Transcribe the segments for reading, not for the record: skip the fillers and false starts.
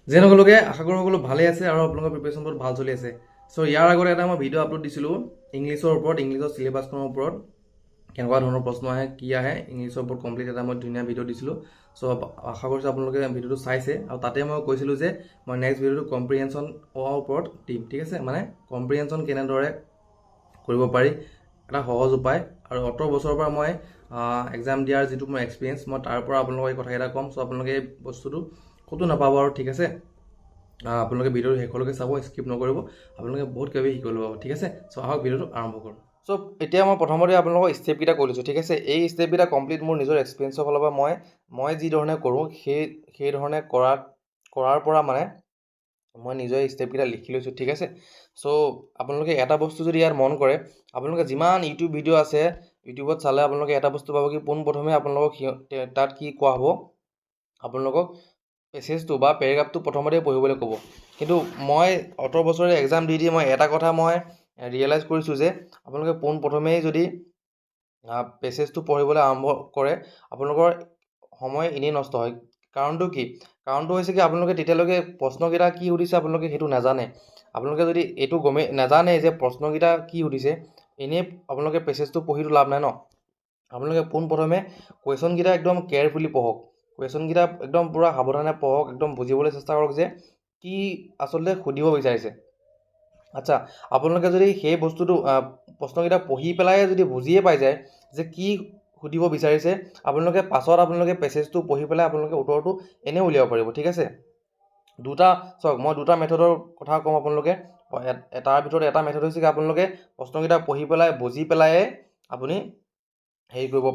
যেন সকলোকে আশা কৰোঁ সকলো ভালে আছে আৰু আপোনালোকৰ প্ৰিপেৰেশ্যন বহুত ভাল চলি আছে। চ' ইয়াৰ আগতে এটা মই ভিডিঅ' আপলোড দিছিলোঁ ইংলিছৰ ওপৰত, ইংলিছৰ চিলেবাছখনৰ ওপৰত কেনেকুৱা ধৰণৰ প্ৰশ্ন আহে, কি আহে, ইংলিছৰ ওপৰত কমপ্লিট এটা মই ধুনীয়া ভিডিঅ' দিছিলোঁ। চ' আশা কৰিছোঁ আপোনালোকে ভিডিঅ'টো চাইছে, আৰু তাতে মই কৈছিলোঁ যে মই নেক্সট ভিডিঅ'টো কম্প্ৰিহেনশ্যন ওপৰত দিম, ঠিক আছে। মানে কম্প্ৰিহেনশ্যন কেনেদৰে কৰিব পাৰি, এটা সহজ উপায়, আৰু 18 বছৰৰ পৰা মই এক্সাম দিয়াৰ যিটো মোৰ এক্সপিৰিয়েঞ্চ, মই তাৰ পৰা আপোনালোকক এই কথাকেইটা ক'ম। চ' আপোনালোকে এই বস্তুটো ক'তো নাপাব আৰু, ঠিক আছে। আপোনালোকে ভিডিঅ'টো শেষলৈকে চাব, স্কিপ নকৰিব, আপোনালোকে বহুত কিবা শিকিবলৈ পাব, ঠিক আছে। চ' আহক ভিডিঅ'টো আৰম্ভ কৰোঁ। চ' এতিয়া মই প্ৰথমতে আপোনালোকৰ ষ্টেপকেইটা কৈ লৈছোঁ, ঠিক আছে। এই ষ্টেপকেইটা কমপ্লিট মোৰ নিজৰ এক্সপিৰিয়েঞ্চৰ ফালৰ পৰা মই যি ধৰণে কৰোঁ সেই ধৰণে কৰাৰ পৰা মানে মই নিজৰ ষ্টেপকেইটা লিখি লৈছোঁ, ঠিক আছে। চ' আপোনালোকে এটা বস্তু যদি ইয়াত মন কৰে, আপোনালোকে যিমান ইউটিউব ভিডিঅ' আছে, ইউটিউবত চালে আপোনালোকে এটা বস্তু পাব কি পোনপ্ৰথমে আপোনালোকক তাত কি কোৱা হ'ব, আপোনালোকক পেছেজটো বা পেৰেগ্ৰাফটো প্ৰথমতে পঢ়িবলৈ ক'ব। কিন্তু মই 18 বছৰে এক্সাম দি মই এটা কথা মই ৰিয়েলাইজ কৰিছোঁ যে আপোনালোকে পোনপ্ৰথমেই যদি পেছেজটো পঢ়িবলৈ আৰম্ভ কৰে, আপোনালোকৰ সময় এনেই নষ্ট হয়। কাৰণটো কি? কাৰণটো হৈছে কি, আপোনালোকে তেতিয়ালৈকে প্ৰশ্নকেইটা কি সুধিছে আপোনালোকে সেইটো নাজানে। আপোনালোকে যদি এইটো গমেই নাজানে যে প্ৰশ্নকেইটা কি সুধিছে, এনেই আপোনালোকে পেছেজটো পঢ়িটো লাভ নাই ন। আপোনালোকে পোনপ্ৰথমে কুৱেশ্যনকেইটা একদম কেয়াৰফুলি পঢ়ক। কুৱেশ্যনকেইটা একদম পূৰা সাৱধানে পঢ়ক, একদম বুজিবলৈ চেষ্টা কৰক যে কি আচলতে সুধিব বিচাৰিছে। আচ্ছা, আপোনালোকে যদি সেই বস্তুটো প্ৰশ্নকেইটা পঢ়ি পেলাই যদি বুজিয়ে পাই যায় যে কি সুধিব বিচাৰিছে, আপোনালোকে পাছত আপোনালোকে পেছেজটো পঢ়ি পেলাই আপোনালোকে উত্তৰটো এনেও উলিয়াব পাৰিব, ঠিক আছে। চাওক, মই দুটা মেথডৰ কথা ক'ম আপোনালোকে। তাৰ ভিতৰত এটা মেথড হৈছে কি, আপোনালোকে প্ৰশ্নকেইটা পঢ়ি পেলাই বুজি পেলাই আপুনি হেৰি কৰিব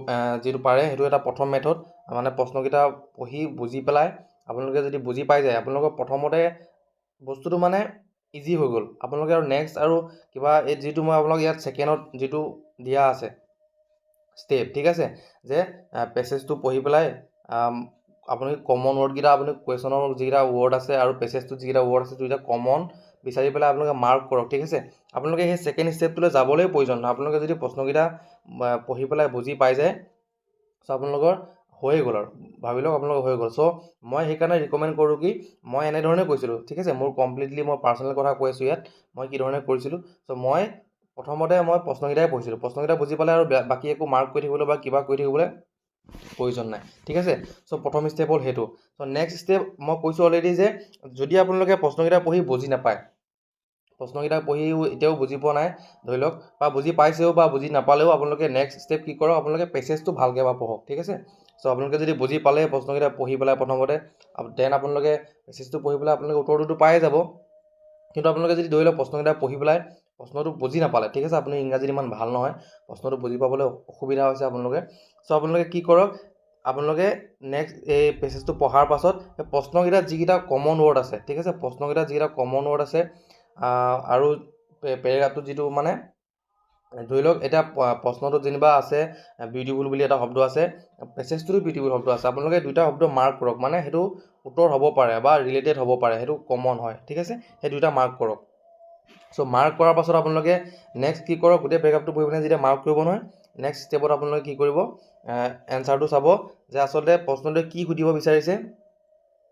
যিটো পাৰে, সেইটো এটা প্ৰথম মেথড। মানে প্ৰশ্নকেইটা পঢ়ি বুজি পেলাই আপোনালোকে যদি বুজি পাই যায়, আপোনালোকৰ প্ৰথমতে বস্তুটো মানে ইজি হৈ গ'ল। আপোনালোকে আৰু নেক্সট আৰু কিবা এই যিটো মই আপোনালোক ইয়াত ছেকেণ্ডত যিটো দিয়া আছে ষ্টেপ, ঠিক আছে, যে পেছেজটো পঢ়ি পেলাই আপুনি কমন ৱৰ্ডকেইটা, আপুনি কুৱেশ্যনৰ যিকেইটা ৱৰ্ড আছে আৰু পেছেজটোত যিকেইটা ৱৰ্ড আছে দুইটা কমন বিচাৰি পেলাই আপোনালোকে মাৰ্ক কৰক, ঠিক আছে। আপোনালোকে সেই ছেকেণ্ড ষ্টেপটোলৈ যাবলৈ প্ৰয়োজন নহয়। আপোনালোকে যদি প্ৰশ্নকেইটা পঢ়ি পেলাই বুজি পাই যায়, চ' আপোনালোকৰ হৈয়ে গ'ল আৰু ভাবি লওক আপোনালোকৰ হৈ গ'ল। চ' মই সেইকাৰণে ৰিকমেণ্ড কৰোঁ কি, মই এনেধৰণে কৈছিলোঁ, ঠিক আছে। মোৰ কমপ্লিটলি মই পাৰ্চনেল কথা কৈ আছোঁ ইয়াত, মই কি ধৰণে কৰিছিলোঁ। চ' মই প্ৰথমতে মই প্ৰশ্নকেইটাই পঢ়িছিলোঁ। প্ৰশ্নকেইটা বুজি পালে আৰু বাকী একো মাৰ্ক কৰি থাকিবলৈ বা কিবা কৰি থাকিবলৈ প্ৰয়োজন নাই, ঠিক আছে। চ' প্ৰথম ষ্টেপ হ'ল সেইটো। চ' নেক্সট ষ্টেপ মই কৈছোঁ অলৰেডি যে যদি আপোনালোকে প্ৰশ্নকেইটা পঢ়ি বুজি নাপায়, প্ৰশ্নকেইটা পঢ়িও এতিয়াও বুজি পোৱা নাই ধৰি লওক, বা বুজি পাইছেও বা বুজি নাপালেও, আপোনালোকে নেক্সট ষ্টেপ কি কৰক, আপোনালোকে পেছেজটো ভালকৈ বা পঢ়ক, ঠিক আছে। চ' আপোনালোকে যদি বুজি পালে প্ৰশ্নকেইটা পঢ়ি পেলাই প্ৰথমতে, দেন আপোনালোকে পেছেজটো পঢ়ি পেলাই আপোনালোকে উত্তৰটোতো পায়ে যাব। কিন্তু আপোনালোকে যদি ধৰি লওক প্ৰশ্নকেইটা পঢ়ি পেলাই প্ৰশ্নটো বুজি নাপালে, ঠিক আছে, আপুনি ইংৰাজীত ইমান ভাল নহয়, প্ৰশ্নটো বুজি পাবলৈ অসুবিধা হৈছে আপোনালোকে। চ' আপোনালোকে কি কৰক, আপোনালোকে নেক্সট এই পেছেজটো পঢ়াৰ পাছত এই প্ৰশ্নকেইটাত যিকেইটা কমন ৱৰ্ড আছে, ঠিক আছে, প্ৰশ্নকেইটাত যিকেইটা কমন ৱৰ্ড আছে আৰু পেৰেগ্ৰাফটোত যিটো মানে ধৰি লওক এতিয়া প্ৰশ্নটোত যেনিবা আছে বিউটিফুল বুলি এটা শব্দ আছে, পেছেজটোতো বিউটিফুল শব্দ আছে, আপোনালোকে দুইটা শব্দ মাৰ্ক কৰক। মানে সেইটো উত্তৰ হ'ব পাৰে বা ৰিলেটেড হ'ব পাৰে, সেইটো কমন হয়, ঠিক আছে, সেই দুইটা মাৰ্ক কৰক। চ' মাৰ্ক কৰাৰ পাছত আপোনালোকে নেক্সট কি কৰক, গোটেই পেৰেগ্ৰাফটো পঢ়ি পেলাই যেতিয়া মাৰ্ক কৰিব নহয়, নেক্সট ষ্টেপত আপোনালোকে কি কৰিব, এনচাৰটো চাব যে আচলতে প্ৰশ্নটোৱে কি সুধিব বিচাৰিছে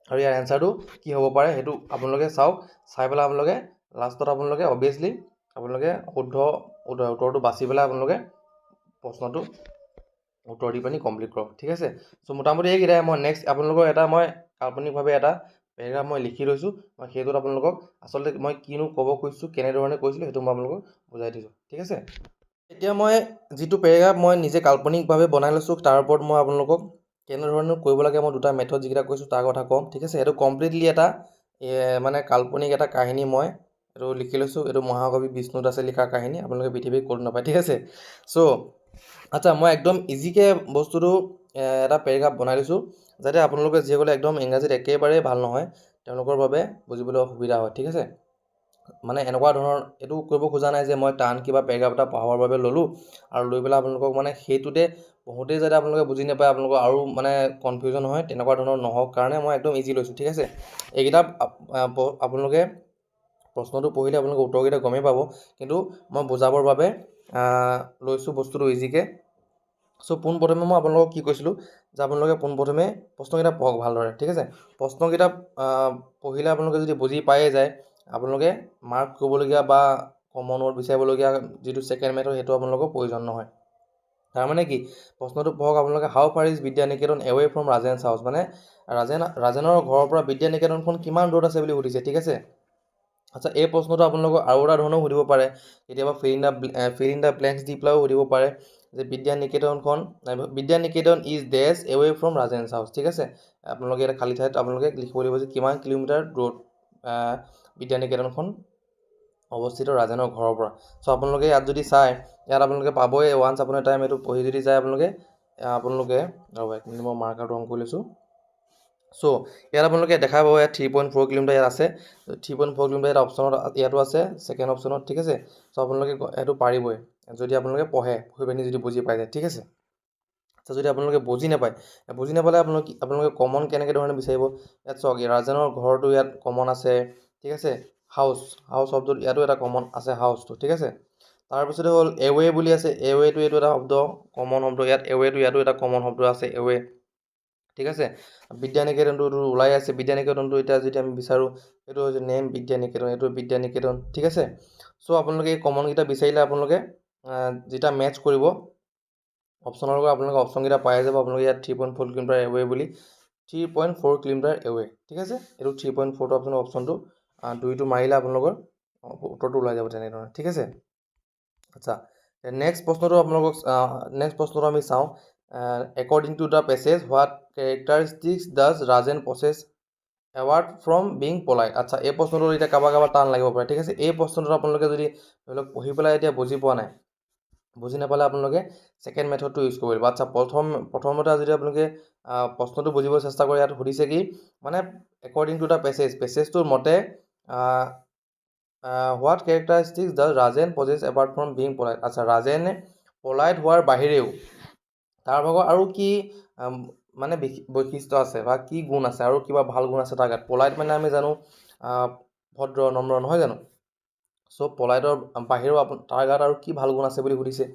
আৰু ইয়াৰ এনচাৰটো কি হ'ব পাৰে, সেইটো আপোনালোকে চাওক। চাই পেলাই আপোনালোকে লাষ্টত আপোনালোকে অবভিয়াছলি আপোনালোকে শুদ্ধ উত্তৰটো বাছি পেলাই আপোনালোকে প্ৰশ্নটো উত্তৰ দি পিনি কমপ্লিট কৰক, ঠিক আছে। চ' মোটামুটি এইকেইটাই। মই নেক্সট আপোনালোকৰ মই কাল্পনিকভাৱে এটা পেৰেগ্ৰাফ মই লিখি লৈছোঁ, মই সেইটোত আপোনালোকক আচলতে মই কিনো ক'ব খুজিছোঁ, কেনেধৰণে কৈছিলোঁ, সেইটো মই আপোনালোকক বুজাই দিছোঁ, ঠিক আছে। এতিয়া মই যিটো পেৰেগ্ৰাফ মই নিজে কাল্পনিকভাৱে বনাই লৈছোঁ, তাৰ ওপৰত মই আপোনালোকক কেনেধৰণে কৰিব লাগে, মই দুটা মেথড যিকেইটা কৈছোঁ তাৰ কথা ক'ম, ঠিক আছে। এইটো কমপ্লিটলি এটা মানে কাল্পনিক এটা কাহিনী মই এইটো লিখি লৈছোঁ। এইটো মহাকবি বিষ্ণুদাসে লিখা কাহিনী, আপোনালোকে পৃথিৱীত ক'তো নাপায়, ঠিক আছে। চ' আচ্ছা, মই একদম ইজিকৈ বস্তুটো এটা পেৰেগ্ৰাফ বনাই লৈছোঁ, যাতে আপোনালোকে যিসকলে একদম ইংৰাজীত একেবাৰেই ভাল নহয় তেওঁলোকৰ বাবে বুজিবলৈ অসুবিধা হয়, ঠিক আছে। মানে এনেকুৱা ধৰণৰ এইটো কৰিব খোজা নাই যে মই টান কিবা পেৰেগ্ৰাফ এটা পঢ়াবৰ বাবে ল'লোঁ আৰু লৈ পেলাই আপোনালোকক মানে সেইটোতে পঢ়োঁতেই যাতে আপোনালোকে বুজি নাপায়, আপোনালোকৰ আৰু মানে কনফিউজন হয়, তেনেকুৱা ধৰণৰ নহওক কাৰণে মই একদম ইজি লৈছোঁ, ঠিক আছে। এইকেইটা আপোনালোকে প্ৰশ্নটো পঢ়িলে আপোনালোকে উত্তৰকেইটা গমেই পাব, কিন্তু মই বুজাবৰ বাবে লৈছোঁ বস্তুটো ইজিকৈ। চ' পোনপ্ৰথমে মই আপোনালোকক কি কৈছিলোঁ যে আপোনালোকে পোনপ্ৰথমে প্ৰশ্নকেইটা পঢ়ক ভালদৰে, ঠিক আছে। প্ৰশ্নকেইটা পঢ়িলে আপোনালোকে যদি বুজি পায়ে যায়, আপোনালোকে মাৰ্ক কৰিবলগীয়া বা কমন ৱৰ্ড বিচাৰিবলগীয়া যিটো ছেকেণ্ড মেথড সেইটো আপোনালোকৰ প্ৰয়োজন নহয়। তাৰমানে কি প্ৰশ্নটো পঢ়ক আপোনালোকে, how far is Vidyaniketan away from Rajen's house, মানে ৰাজেনৰ ঘৰৰ পৰা বিদ্যানিকেতনখন কিমান দূৰত আছে বুলি সুধিছে, ঠিক আছে। আচ্ছা, এই প্ৰশ্নটো আপোনালোকক আৰু এটা ধৰণেও সুধিব পাৰে, কেতিয়াবা ফিল ইন দ্য ব্লেংকছ দি পেলাইও সুধিব পাৰে যে Vidyaniketan is dash away from Rajen's house, ঠিক আছে। আপোনালোকে এটা খালী ঠাইত আপোনালোকে লিখিব লাগিব যে কিমান কিলোমিটাৰ দূৰত বিদ্যানিকেতনখন অৱস্থিত ৰাজেনৰ ঘৰৰ পৰা। চ' আপোনালোকে ইয়াত যদি চাই, ইয়াত আপোনালোকে পাবই ওৱান্স আপোনাৰ টাইম এইটো পঢ়ি যদি যায় আপোনালোকে ৰ'ব এক মিনিট মই মাৰ্কাৰটো অন কৰি লৈছোঁ। চ' ইয়াত আপোনালোকে দেখা পাব ইয়াত 3.4 কিলোমিটাৰ ইয়াত আছে, 3.4 কিলোমিটাৰ ইয়াত অপশ্যনত ইয়াতো আছে ছেকেণ্ড অপশ্যনত, ঠিক আছে। চ' আপোনালোকে এইটো পাৰিবই যদি আপোনালোকে পঢ়ি পিনি যদি বুজি পাই যায়, ঠিক আছে। চ' যদি আপোনালোকে বুজি নাপালে আপোনালোকে কমন কেনেকৈ ধৰণে বিচাৰিব, ইয়াত চাওক ৰাজেনৰ ঘৰটো ইয়াত কমন আছে, ঠিক আছে। হাউচ শব্দটো ইয়াতো এটা কমন আছে হাউচটো, ঠিক আছে। তাৰপিছতে হ'ল এৱে বুলি আছে, এৱেটো এইটো এটা শব্দ কমন শব্দ, ইয়াত এৱেটো ইয়াতো এটা কমন শব্দ আছে এৱে, ঠিক আছে। বিদ্যানিকেতনটো ওলাই আছে, বিদ্যানিকেতনটো এতিয়া যদি আমি বিচাৰোঁ এইটো হৈছে নেম বিদ্যানিকেতন, এইটো বিদ্যানিকেতন, ঠিক আছে। চ' আপোনালোকে এই কমনকেইটা বিচাৰিলে আপোনালোকে যেতিয়া মেটচ কৰিব অপশ্যনৰ লগত আপোনালোকে অপশ্যনকেইটা পাই যাব। আপোনালোকে ইয়াত 3.4 কিলোমিটাৰ এৱে বুলি 3.4 কিলোমিটাৰ এৱে, ঠিক আছে। এইটো 3.4টো অপশ্যনটো 2টো মাৰিলে আপোনালোকৰ উত্তৰটো ওলাই যাব তেনেধৰণে, ঠিক আছে। আচ্ছা, নেক্সট প্ৰশ্নটো আমি চাওঁ। According to the passage what characteristics does Rajen possess award from being polite. আচ্ছা, এই প্ৰশ্নটো এতিয়া কাৰোবাৰ টান লাগিব পাৰে, ঠিক আছে। এই প্ৰশ্নটো আপোনালোকে যদি ধৰি লওক পঢ়ি পেলাই এতিয়া বুজি পোৱা নাই, বুজি নাপালে আপোনালোকে ছেকেণ্ড মেথডটো ইউজ কৰিব লাগিব। আচ্ছা, প্ৰথমতে যদি আপোনালোকে প্ৰশ্নটো বুজিব চেষ্টা কৰে, ইয়াত সুধিছে কি মানে একৰ্ডিং টু দ্য পেছেজটোৰ মতে what characteristics does Rajen possess apart from being polite. আচ্ছা, ৰাজেনে পলাইট হোৱাৰ বাহিৰেও তাৰ ভাগৰ আৰু কি মানে বৈশিষ্ট্য আছে বা কি গুণ আছে আৰু কিবা ভাল গুণ আছে তাৰ গাত। পলাইট মানে আমি জানো ভদ্ৰ নম্ৰ, নহয় জানো। চ' পলাইটৰ বাহিৰেও তাৰ গাত আৰু কি ভাল গুণ আছে বুলি সুধিছে।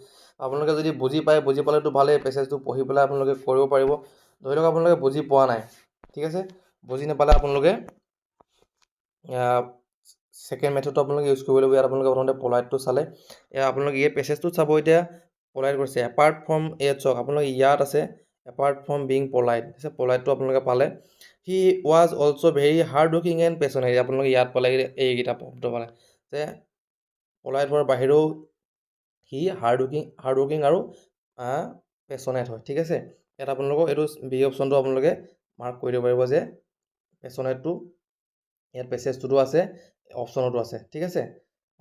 আপোনালোকে যদি বুজি পালেতো ভালেই, পেছেজটো পঢ়ি পেলাই আপোনালোকে কৰিব পাৰিব। ধৰি লওক আপোনালোকে বুজি পোৱা নাই, ঠিক আছে, বুজি নাপালে আপোনালোকে ছেকেণ্ড মেথডটো আপোনালোকে ইউজ কৰিব লাগিব। ইয়াত আপোনালোকে প্ৰথমতে পলাইটটো চালে, আপোনালোকে এই পেছেজটোত চাব এতিয়া পলাইট কৰিছে এপাৰ্ট ফ্ৰম ইয়াত চাওক আপোনালোকে ইয়াত আছে এপাৰ্ট ফ্ৰম বিং পলাইট, ঠিক আছে। পলাইটটো আপোনালোকে পালে। He was also' very hard working and passionate, আপোনালোকে ইয়াত পালে এইকেইটা শব্দ পালে যে পলাইট হোৱাৰ বাহিৰেও সি হাৰ্ড ৱৰ্কিং আৰু পেচনেট হয়, ঠিক আছে। ইয়াত আপোনালোকক এইটো বি অপশ্যনটো আপোনালোকে মাৰ্ক কৰি দিব পাৰিব যে পেচনেটটো ইয়াত পেছেজটোতো আছে, অপশ্যনতো আছে, ঠিক আছে।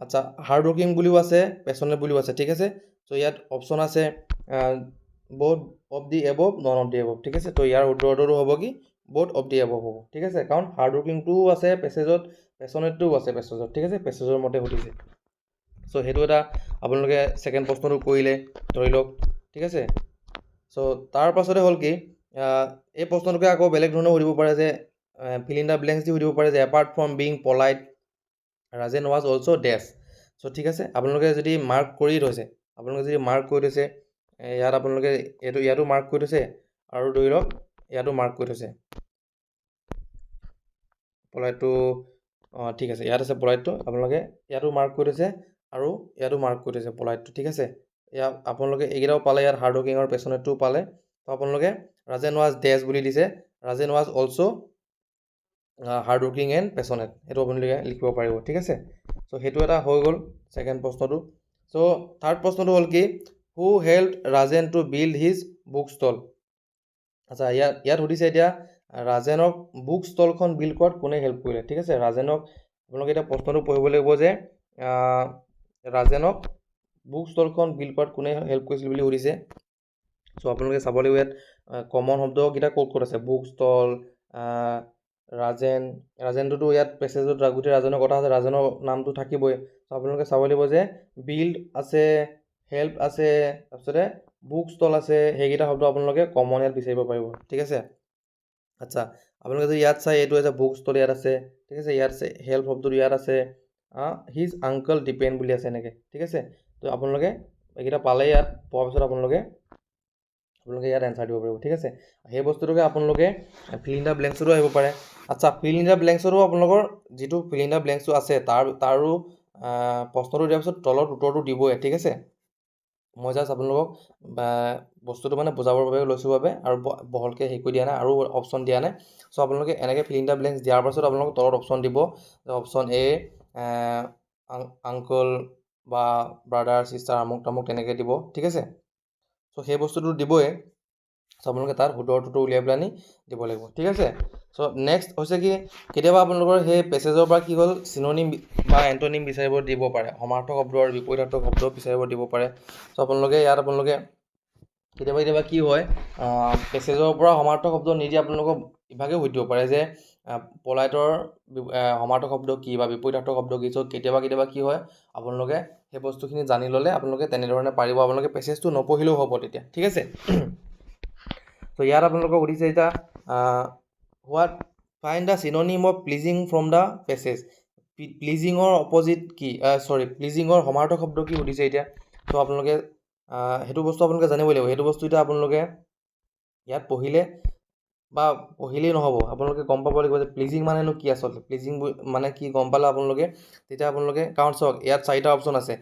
আচ্ছা, হাৰ্ড ৱৰ্কিং বুলিও আছে, পেচনেট বুলিও আছে, ঠিক আছে। চ' ইয়াত অপশ্যন আছে both of the above, none of the above, ঠিক আছে। তো ইয়াৰ উত্তৰটো হ'ব কি both of the above হ'ব, ঠিক আছে। কাৰণ হাৰ্ড ৱৰ্কিংটোও আছে পেছেজত, পেচনেটটোও আছে পেছেজত, ঠিক আছে, পেছেজৰ মতে সুধিছে। চ' সেইটো এটা আপোনালোকে ছেকেণ্ড প্ৰশ্নটো কৰিলে ধৰি লওক, ঠিক আছে। চ' তাৰ পাছতে হ'ল কি এই প্ৰশ্নটোকে আকৌ বেলেগ ধৰণেও সুধিব পাৰে যে ফিল ইন দ্য ব্লেংকছ দি সুধিব পাৰে যে apart from being polite Rajen was also' dash. So' ঠিক আছে, আপোনালোকে যদি মাৰ্ক কৰি থৈছে ইয়াত আপোনালোকে ইয়াতো মাৰ্ক কৰি থৈছে আৰু ধৰি লওক ইয়াতো মাৰ্ক কৰি থৈছে পলাইটটো, ঠিক আছে, ইয়াত আছে পলাইটটো, আপোনালোকে ইয়াতো মাৰ্ক কৰি থৈছে আৰু ইয়াতো মাৰ্ক কৰি থৈছে পলাইটটো, ঠিক আছে। ইয়াত আপোনালোকে এইকেইটাও পালে, ইয়াত হাৰ্ড ৱৰ্কিং আৰু পেচনেটটোও পালে। তো আপোনালোকে ৰাজেন ৱাজ ডেছ বুলি দিছে, Rajen was also' hard working and passionate, সেইটো আপোনালোকে লিখিব পাৰিব, ঠিক আছে। চ' সেইটো এটা হৈ গ'ল ছেকেণ্ড প্ৰশ্নটো। চ' থাৰ্ড প্ৰশ্নটো হ'ল কি হু help Rajen to build his book stall. আচ্ছা, ইয়াত সুধিছে এতিয়া ৰাজেনক বুক ষ্টলখন বিল্ড কৰাত কোনে হেল্প কৰিলে, ঠিক আছে। ৰাজেনক আপোনালোকে এতিয়া প্ৰশ্নটো পঢ়িব লাগিব যে ৰাজেনক বুক ষ্টলখন বিল্ড কৰাত কোনে হেল্প কৰিছিল বুলি সুধিছে। চ' আপোনালোকে চাব লাগিব ইয়াত কমন শব্দকেইটা ক'ত আছে, বুক ষ্টল, ৰাজেনটোতো ইয়াত পেছেজত গোটেই ৰাজেনৰ কথা আছে, ৰাজেনৰ নামটো থাকিবই। চ' আপোনালোকে চাব লাগিব যে বিল্ড আছে, হেল্প আছে, তাৰপিছতে বুক ষ্টল আছে, সেইকেইটা শব্দ আপোনালোকে কমন ইয়াত বিচাৰিব পাৰিব, ঠিক আছে। আচ্ছা, আপোনালোকে যদি ইয়াত চাই এইটো আছে বুক ষ্টল ইয়াত আছে, ঠিক আছে। ইয়াত আছে হেল্প শব্দটো ইয়াত আছে, হিজ আংকল ডিপেণ্ড বুলি আছে এনেকৈ, ঠিক আছে। তো আপোনালোকে এইকেইটা পালে, ইয়াত পোৱাৰ পিছত আপোনালোকে আপোনালোকে ইয়াত এনচাৰ দিব পাৰিব ঠিক আছে সেই বস্তুটোকে আপোনালোকে ফিল ইন দ্য ব্লেংকছতো আহিব পাৰে আচ্ছা ফিল ইন দ্য ব্লেংকছতো আপোনালোকৰ যিটো ফিল ইন দ্য ব্লেংকছটো আছে তাৰো প্ৰশ্নটো দিয়াৰ পিছত তলত উত্তৰটো দিবই ঠিক আছে মই জাষ্ট আপোনালোকক বস্তুটো মানে বুজাবৰ বাবে লৈছোঁ বাবে আৰু বহলকৈ হেৰি কৰি দিয়া নাই আৰু অপশ্যন দিয়া নাই চ' আপোনালোকে এনেকৈ ফিল ইন দ্য ব্লেংকছ দিয়াৰ পাছত আপোনালোকক তলত অপশ্যন দিব অপশ্যন এ আংকল বা ব্ৰাদাৰ চিষ্টাৰ আমুক তামুক তেনেকৈ দিব ঠিক আছে চ' সেই বস্তুটো দিবই চ' আপোনালোকে তাত শুদ্ধটো উলিয়াই পেলাই দিব লাগিব ঠিক আছে চ' নেক্সট হৈছে কি কেতিয়াবা আপোনালোকৰ সেই পেছেজৰ পৰা কি হ'ল চিননিম বা এণ্টনিম বিচাৰিব দিব পাৰে সমাৰ্থক শব্দ আৰু বিপৰীতাৰ্থক শব্দ বিচাৰিব দিব পাৰে চ' আপোনালোকে ইয়াত কেতিয়াবা কি হয় পেছেজৰ পৰা সমাৰ্থক শব্দ নিদি আপোনালোকক ইভাগে সুধিব পাৰে যে পলাইটৰ সমাৰ্থক শব্দ কি বা বিপৰীতাৰ্থক শব্দ কি চ' কেতিয়াবা কি হয় আপোনালোকে সেই বস্তুখিনি জানি ল'লে আপোনালোকে তেনেধৰণে পাৰিব আপোনালোকে পেছেজটো নপঢ়িলেও হ'ব তেতিয়া ঠিক আছে চ' ইয়াত আপোনালোকক সুধিছে এতিয়া what find the synonym of pleasing from the passage প্লিজিঙৰ অপজিট কি প্লিজিঙৰ সমাৰ্থক শব্দ কি সুধিছে এতিয়া চ' আপোনালোকে সেইটো বস্তু আপোনালোকে জানিব লাগিব সেইটো বস্তু এতিয়া আপোনালোকে ইয়াত পঢ়িলেই নহ'ব আপোনালোকে গম পাব লাগিব যে প্লিজিং মানেনো কি আচলতে প্লিজিং মানে কি গম পালে তেতিয়া আপোনালোকে কাৰণ চাওক ইয়াত 4টা অপশ্যন আছে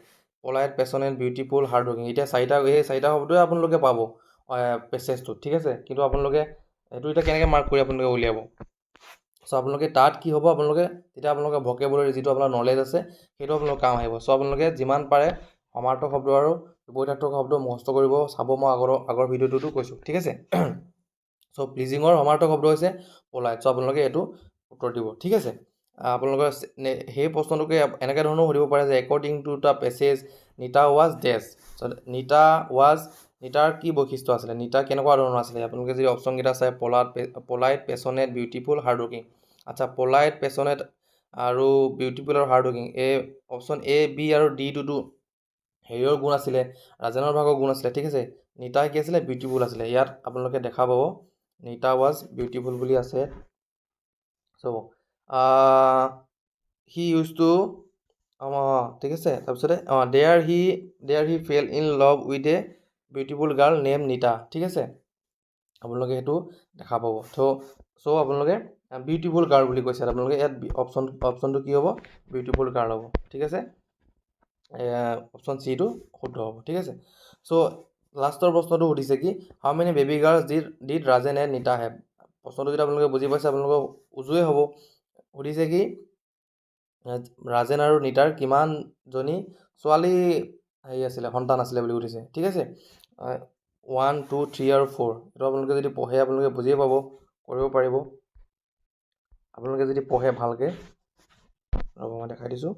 পলাইট পেছনেট বিউটিফুল হাৰ্ড ৱৰ্কিং এতিয়া এই 4টা শব্দই আপোনালোকে পাব পেছেজটো ঠিক আছে কিন্তু আপোনালোকে এইটো এতিয়া কেনেকৈ মাৰ্ক কৰি আপোনালোকে উলিয়াব চ' আপোনালোকে তাত কি হ'ব তেতিয়া আপোনালোকে ভকেবুলাৰী যিটো আপোনাৰ নলেজ আছে সেইটো আপোনালোকৰ কাম আহিব চ' আপোনালোকে যিমান পাৰে সমাৰ্থক শব্দ আৰু বিপৰীতাৰ্থক শব্দ মুখস্থ কৰিব চাব মই আগৰ ভিডিঅ'টোতো কৈছোঁ ঠিক আছে চ' প্লিজিঙৰ সমাৰ্থক শব্দ হৈছে পলাইট চ' আপোনালোকে এইটো উত্তৰ দিব ঠিক আছে আপোনালোকৰ সেই প্ৰশ্নটোকে এনেকৈ ধৰণেও সুধিব পাৰে যে একৰ্ডিং টু দ্য পেছেজ নিতা ৱাজ ডেছ চ' নিতাৰ কি বৈশিষ্ট্য আছিলে নিতা কেনেকুৱা ধৰণৰ আছিলে আপোনালোকে যদি অপশ্যনকেইটা চাই পলাইট পেছনেট বিউটিফুল হাৰ্ড ৱৰ্কিং আচ্ছা পলাইট পেছনেট আৰু বিউটিফুল আৰু হাৰ্ড ৱৰ্কিং এই অপশ্যন এ বি আৰু ডিটোতো হেৰিয়ৰ গুণ আছিলে ৰাজেনৰ ভাগৰ গুণ আছিলে ঠিক আছে নিতা কি আছিলে বিউটিফুল আছিলে ইয়াত আপোনালোকে দেখা পাব নিতা ৱাজ বিউটিফুল বুলি আছে চাব হি ইউজ টু ঠিক আছে তাৰপিছতে there he fell in love with a beautiful girl name Nita ঠিক আছে আপোনালোকে সেইটো দেখা পাব চ' আপোনালোকে বিউটিফুল গাৰ্ল বুলি কৈছে আপোনালোকে ইয়াত অপশ্যনটো কি হ'ব বিউটিফুল গাৰ্ল হ'ব ঠিক আছে অপশ্যন চিটো শুদ্ধ হ'ব ঠিক আছে চ' লাষ্টৰ প্ৰশ্নটো সুধিছে কি how many baby girls did Rajen and Nita have প্ৰশ্নটো যদি আপোনালোকে বুজি পাইছে আপোনালোকৰ উজুৱে হ'ব সুধিছে কি ৰাজেন আৰু নিতাৰ কিমানজনী ছোৱালী আছিলে সন্তান আছিলে বুলি সুধিছে ঠিক আছে 1 2 3 আৰু 4 এইটো আপোনালোকে যদি পঢ়ে আপোনালোকে বুজিয়ে পাব কৰিব পাৰিব আপোনালোকে যদি পঢ়ে ভালকৈ ৰ'ব মই দেখাই দিছোঁ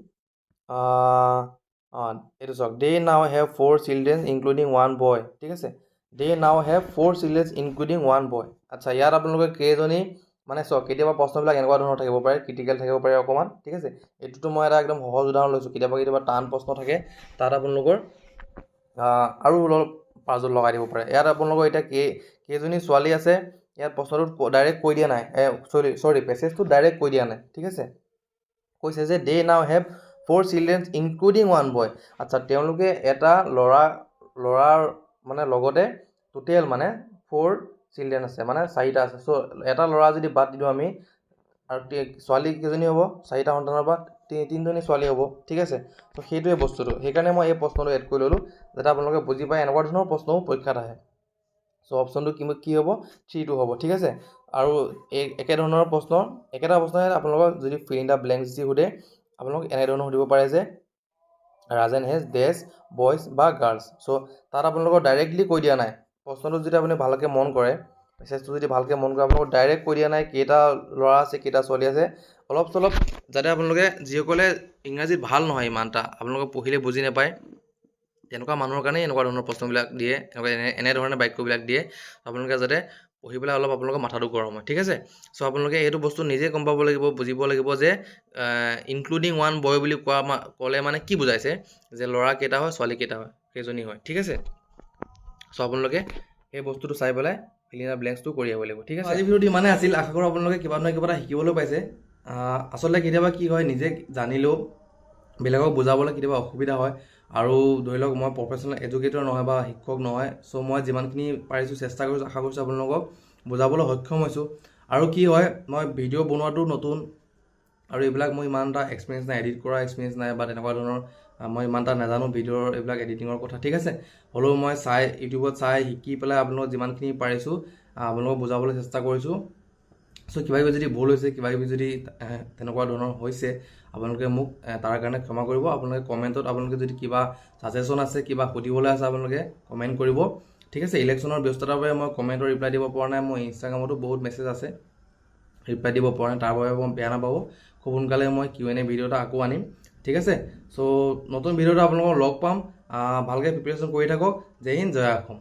এইটো চাওক দে নাও হেভ 4 চিলড্ৰেন ইনক্লুডিং 1 বয় ঠিক আছে দে নাও হেভ 4 চিলড্ৰেন ইনক্লুডিং 1 বয় আচ্ছা ইয়াত আপোনালোকে কেইজনী মানে চাওক কেতিয়াবা প্ৰশ্নবিলাক এনেকুৱা ধৰণৰ থাকিব পাৰে ক্ৰিটিকেল থাকিব পাৰে অকণমান ঠিক আছে এইটোতো মই এটা একদম সহজ উদাহৰণ লৈছোঁ কেতিয়াবা টান প্ৰশ্ন থাকে তাত আপোনালোকৰ আৰু অলপ পাজল লগাই দিব পাৰে ইয়াত আপোনালোকৰ এতিয়া কেইজনী ছোৱালী আছে ইয়াত প্ৰশ্নটোত ডাইৰেক্ট কৈ দিয়া নাই পেছেজটোত ডাইৰেক্ট কৈ দিয়া নাই ঠিক আছে কৈছে যে দে নাও হেভ 4 চিলড্ৰেন ইনক্লুডিং 1 বয় আচ্ছা তেওঁলোকে এটা ল'ৰাৰ মানে লগতে টোটেল মানে 4 চিলড্ৰেন আছে মানে 4টা আছে চ' এটা ল'ৰা যদি বাদ দিওঁ আমি আৰু ছোৱালী কেইজনী হ'ব 4টা সন্তানৰ পৰা 3জনী ছোৱালী হ'ব ঠিক আছে ত' সেইটোৱে বস্তুটো সেইকাৰণে মই এই প্ৰশ্নটো এড কৰি ল'লোঁ যাতে আপোনালোকে বুজি পায় এনেকুৱা ধৰণৰ প্ৰশ্নও পৰীক্ষাত আহে চ' অপশ্যনটো কি হ'ব 3টো হ'ব ঠিক আছে আৰু একেধৰণৰ একেটা প্ৰশ্নই আপোনালোকক যদি ফিল ইন দ্য ব্লেংকছ যি সোধে আপোনালোক এনেধৰণৰ সুধিব পাৰে যে ৰাজেন হেজ ডেছ বয়জ বা গাৰ্লছ চ' তাত আপোনালোকক ডাইৰেক্টলি কৈ দিয়া নাই প্ৰশ্নটো যদি আপুনি ভালকৈ মন কৰে মেছেজটো যদি ভালকৈ মন কৰে আপোনালোকক ডাইৰেক্ট কৈ দিয়া নাই কেইটা ল'ৰা আছে কেইটা ছোৱালী আছে অলপ চলপ যাতে আপোনালোকে যিসকলে ইংৰাজীত ভাল নহয় ইমানটা আপোনালোকে পঢ়িলে বুজি নাপায় তেনেকুৱা মানুহৰ কাৰণে এনেকুৱা ধৰণৰ প্ৰশ্নবিলাক দিয়ে এনেধৰণে বাক্যবিলাক দিয়ে আপোনালোকে যাতে পঢ়ি পেলাই অলপ আপোনালোকৰ মাথাটো গৰম হয় ঠিক আছে চ' আপোনালোকে এইটো বস্তু নিজে গম পাব লাগিব বুজিব লাগিব যে ইনক্লুডিং 1 বয় বুলি ক'লে মানে কি বুজাইছে যে ল'ৰা কেইটা হয় ছোৱালী কেইটা হয় কেইজনী হয় ঠিক আছে চ' আপোনালোকে সেই বস্তুটো চাই পেলাই ফিল ইন দ্য ব্লেংকছটো কৰি আহিব লাগিব ঠিক আছে আজি ভিডিঅ'টো ইমানেই আছিল আশা কৰোঁ আপোনালোকে কিবা নহয় কিবা এটা শিকিবলৈ পাইছে আচলতে কেতিয়াবা কি হয় নিজে জানিলেও বেলেগক বুজাবলৈ কেতিয়াবা অসুবিধা হয় আৰু ধৰি লওক মই প্ৰফেচনেল এডুকেটৰ নহয় বা শিক্ষক নহয় চ' মই যিমানখিনি পাৰিছোঁ চেষ্টা কৰিছোঁ আশা কৰিছোঁ আপোনালোকক বুজাবলৈ সক্ষম হৈছোঁ আৰু কি হয় মই ভিডিঅ' বনোৱাটো নতুন আৰু এইবিলাক মোৰ ইমান এটা এক্সপিৰিয়েঞ্চ নাই এডিট কৰা এক্সপিৰিয়েঞ্চ নাই বা তেনেকুৱা ধৰণৰ মই ইমান এটা নাজানো ভিডিঅ'ৰ এইবিলাক এডিটিঙৰ কথা ঠিক আছে হ'লেও মই ইউটিউবত চাই শিকি পেলাই আপোনালোকক যিমানখিনি পাৰিছোঁ আপোনালোকক বুজাবলৈ চেষ্টা কৰিছোঁ চ' কিবা কিবি যদি ভুল হৈছে কিবা কিবি যদি তেনেকুৱা ধৰণৰ হৈছে আপোনালোকে মোক তাৰ কাৰণে ক্ষমা কৰিব আপোনালোকে কমেণ্টত আপোনালোকে যদি কিবা ছাজেশ্যন আছে কিবা সুধিবলৈ আছে আপোনালোকে কমেণ্ট কৰিব ঠিক আছে ইলেকশ্যনৰ ব্যস্ততাৰ বাবে মই কমেণ্টৰ ৰিপ্লাই দিব পৰা নাই মোৰ ইনষ্টাগ্ৰামতো বহুত মেছেজ আছে ৰিপ্লাই দিব পৰা নাই তাৰ বাবে মই বেয়া নাপাব খুব সোনকালে মই Q&A ভিডিঅ' এটা আকৌ আনিম ঠিক আছে চ' নতুন ভিডিঅ'টা আপোনালোকক লগ পাম ভালকৈ প্ৰিপেৰেশ্যন কৰি থাকক জয় হিন্দ জয় অসম